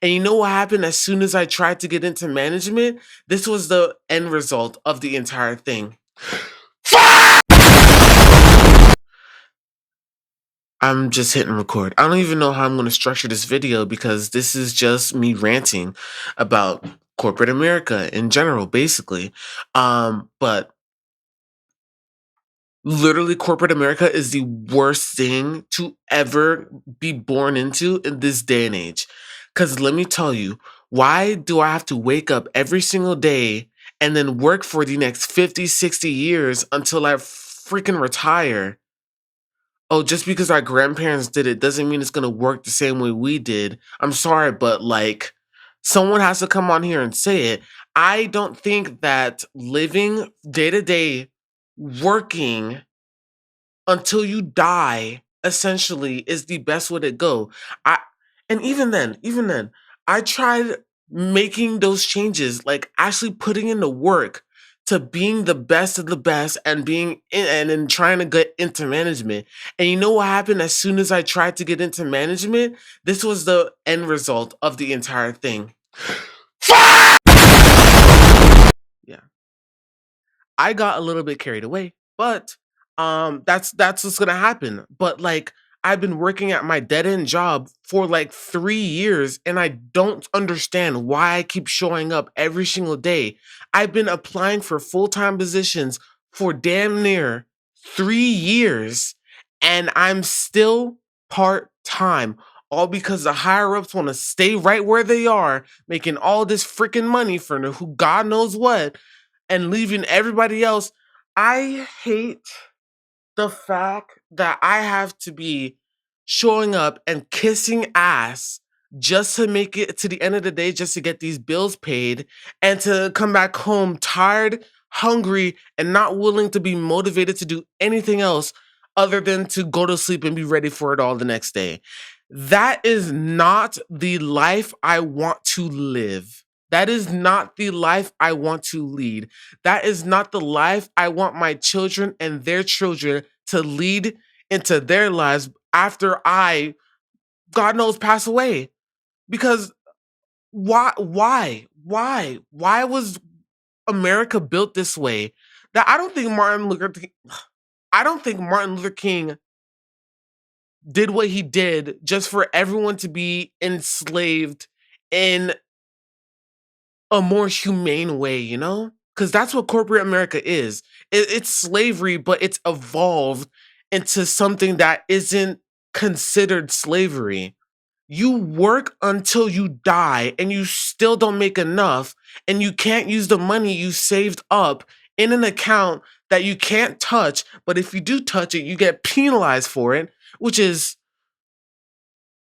And you know what happened as soon as I tried to get into management? This was the end result of the entire thing. I'm just hitting record. I don't even know how I'm going to structure this video because this is just me ranting about corporate America in general, basically. But literally, corporate America is the worst thing to ever be born into in this day and age. Because let me tell you, why do I have to wake up every single day and then work for the next 50, 60 years until I freaking retire? Oh, just because our grandparents did it doesn't mean it's gonna work the same way we did. I'm sorry, but like, someone has to come on here and say it. I don't think that living day to day, working until you die, essentially, is the best way to go. I and even then, I tried making those changes, like actually putting in the work to being the best of the best and being in, and then trying to get into management. And you know what happened as soon as I tried to get into management? This was the end result of the entire thing. Yeah. I got a little bit carried away, but that's what's gonna happen. But like I've been working at my dead end job for like 3 years and I don't understand why I keep showing up every single day. I've been applying for full-time positions for damn near 3 years and I'm still part-time. All because the higher ups want to stay right where they are, making all this freaking money for who God knows what and leaving everybody else. I hate the fact that I have to be showing up and kissing ass just to make it to the end of the day, just to get these bills paid and to come back home tired, hungry, and not willing to be motivated to do anything else other than to go to sleep and be ready for it all the next day. That is not the life I want to live. That is not the life I want to lead. That is not the life I want my children and their children to lead into their lives after I, God knows, pass away. Because why was America built this way? That I don't think Martin Luther King did what he did just for everyone to be enslaved in a more humane way, you know? Because that's what corporate America is. It's slavery, but it's evolved into something that isn't considered slavery. You work until you die and you still don't make enough, and you can't use the money you saved up in an account that you can't touch. But if you do touch it, you get penalized for it, which is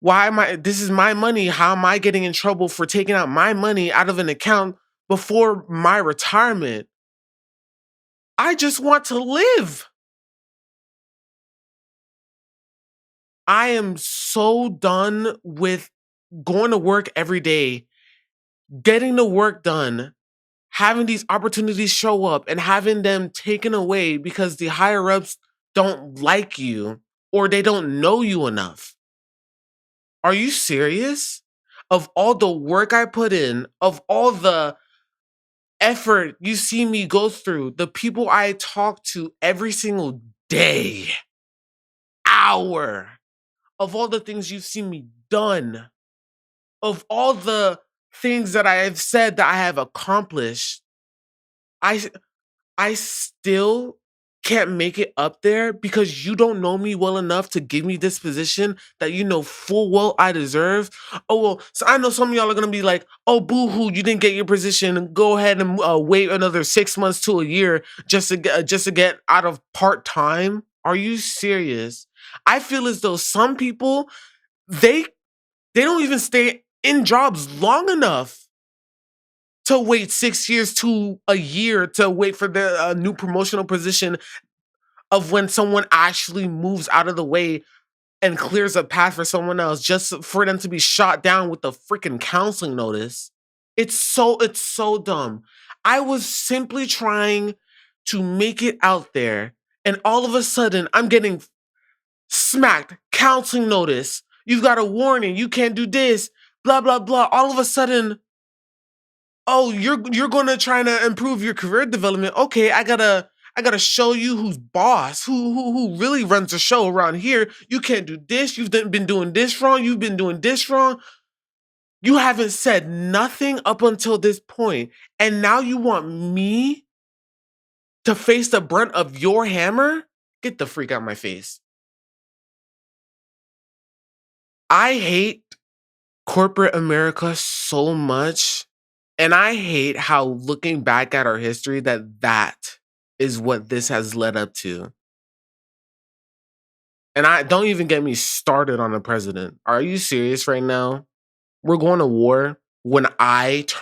why am I this is my money. How am I getting in trouble for taking out my money out of an account before my retirement? I just want to live. I am so done with going to work every day, getting the work done, having these opportunities show up and having them taken away because the higher ups don't like you or they don't know you enough. Are you serious? Of all the work I put in, of all the effort you see me go through, the people I talk to every single day, hour, of all the things you've seen me done, of all the things that I have said that I have accomplished, I I still can't make it up there because you don't know me well enough to give me this position that you know full well I deserve. Oh well, so I know some of y'all are gonna be like, "Oh boo hoo, you didn't get your position. Go ahead and wait another 6 months to a year just to get out of part time." Are you serious? I feel as though some people they they don't even stay in jobs long enough to wait 6 years to a year to wait for the new promotional position of when someone actually moves out of the way and clears a path for someone else just for them to be shot down with a freaking counseling notice. It's so dumb. I was simply trying to make it out there and all of a sudden I'm getting smacked counseling notice. You've got a warning. You can't do this. blah blah blah. All of a sudden, oh, you're gonna try to improve your career development. Okay, I gotta show you who's boss, who really runs the show around here. You can't do this. You've been doing this wrong. You've been doing this wrong. You haven't said nothing up until this point, and now you want me to face the brunt of your hammer? Get the freak out of my face. I hate corporate America so much, and I hate how looking back at our history that is what this has led up to. And I don't even get me started on the president. Are you serious right now? We're going to war when it's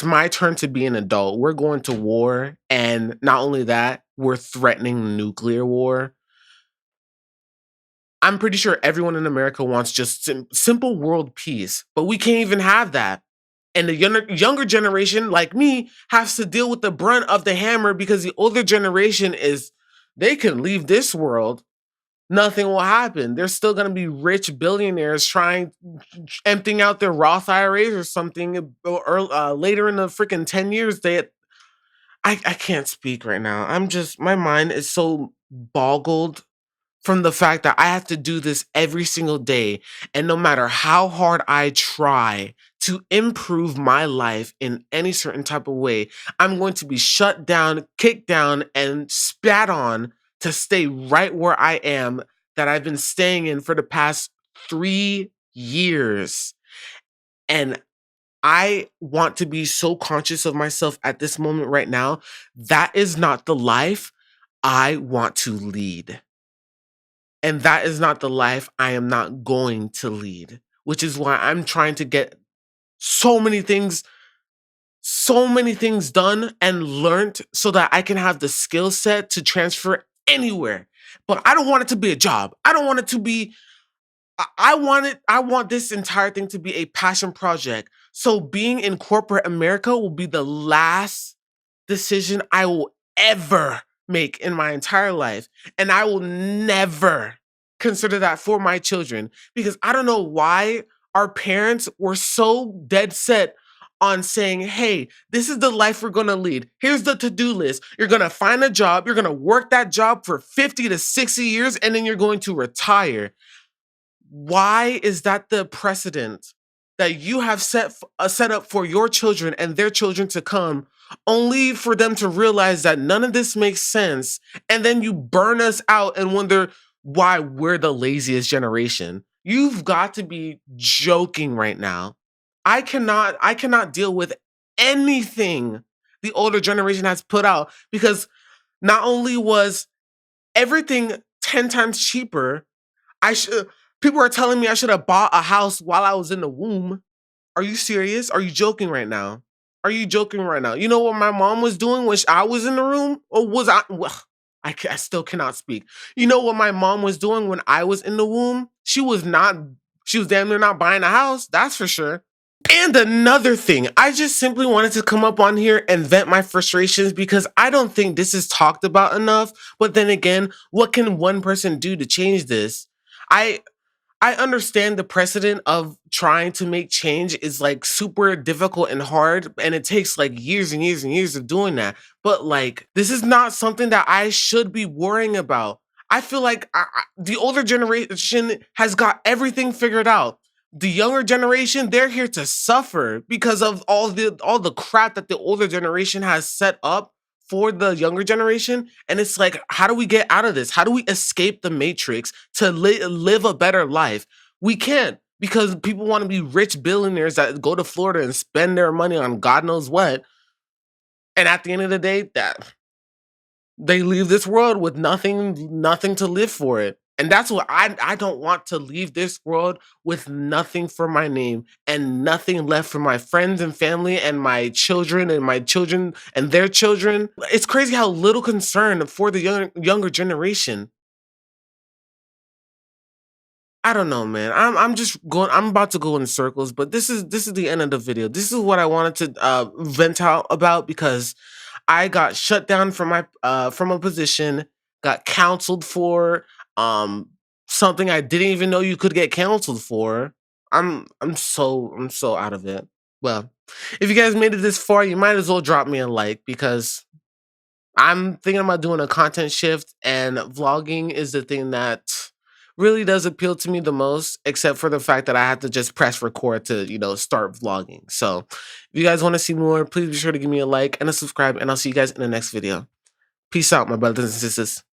my turn to be an adult. We're going to war, and not only that, we're threatening nuclear war. I'm pretty sure everyone in America wants just simple world peace, but we can't even have that. And the younger generation, like me, has to deal with the brunt of the hammer because the older generation they can leave this world. Nothing will happen. There's still going to be rich billionaires emptying out their Roth IRAs or something, or later in the freaking 10 years. I can't speak right now. My mind is so boggled from the fact that I have to do this every single day. And no matter how hard I try to improve my life in any certain type of way, I'm going to be shut down, kicked down, and spat on to stay right where I am, that I've been staying in for the past 3 years. And I want to be so conscious of myself at this moment right now. That is not the life I want to lead. And that is not the life I am not going to lead, which is why I'm trying to get so many things, so many things done and learned so that I can have the skill set to transfer anywhere. But I don't want it to be a job. I don't want it to be, I want this entire thing to be a passion project. So being in corporate America will be the last decision I will ever make in my entire life. And I will never consider that for my children, because I don't know why our parents were so dead set on saying, hey, this is the life we're gonna lead. Here's the to do list. You're gonna find a job, you're gonna work that job for 50 to 60 years, and then you're going to retire. Why is that the precedent that you have set up for your children and their children to come, only for them to realize that none of this makes sense, and then you burn us out and wonder why we're the laziest generation? You've got to be joking right now. I cannot deal with anything the older generation has put out, because not only was everything 10 times cheaper, I should people are telling me I should have bought a house while I was in the womb. Are you serious? Are you joking right now? Are you joking right now? You know what my mom was doing when I was in the room? Or was I? Well, I still cannot speak. You know what my mom was doing when I was in the womb? She was damn near not buying a house. That's for sure. And another thing, I just simply wanted to come up on here and vent my frustrations, because I don't think this is talked about enough. But then again, what can one person do to change this? I I understand the precedent of trying to make change is like super difficult and hard, and it takes like years and years and years of doing that. But like, this is not something that I should be worrying about. I feel like the older generation has got everything figured out. The younger generation, they're here to suffer because of all the crap that the older generation has set up for the younger generation. And it's like, how do we get out of this? How do we escape the matrix to live a better life? We can't, because people want to be rich billionaires that go to Florida and spend their money on God knows what. And at the end of the day, that they leave this world with nothing to live for it. And that's what I don't want to leave this world with nothing for my name and nothing left for my friends and family and my children and their children. It's crazy how little concern for the younger generation. I don't know, man. I'm about to go in circles, but this is the end of the video. This is what I wanted to vent out about, because I got shut down from a position, got counseled for um something I didn't even know you could get counseled for. I'm so out of it. Well, if you guys made it this far, you might as well drop me a like because I'm thinking about doing a content shift, and vlogging is the thing that really does appeal to me the most, except for the fact that I have to just press record to, start vlogging. So if you guys want to see more, please be sure to give me a like and a subscribe, and I'll see you guys in the next video. Peace out, my brothers and sisters.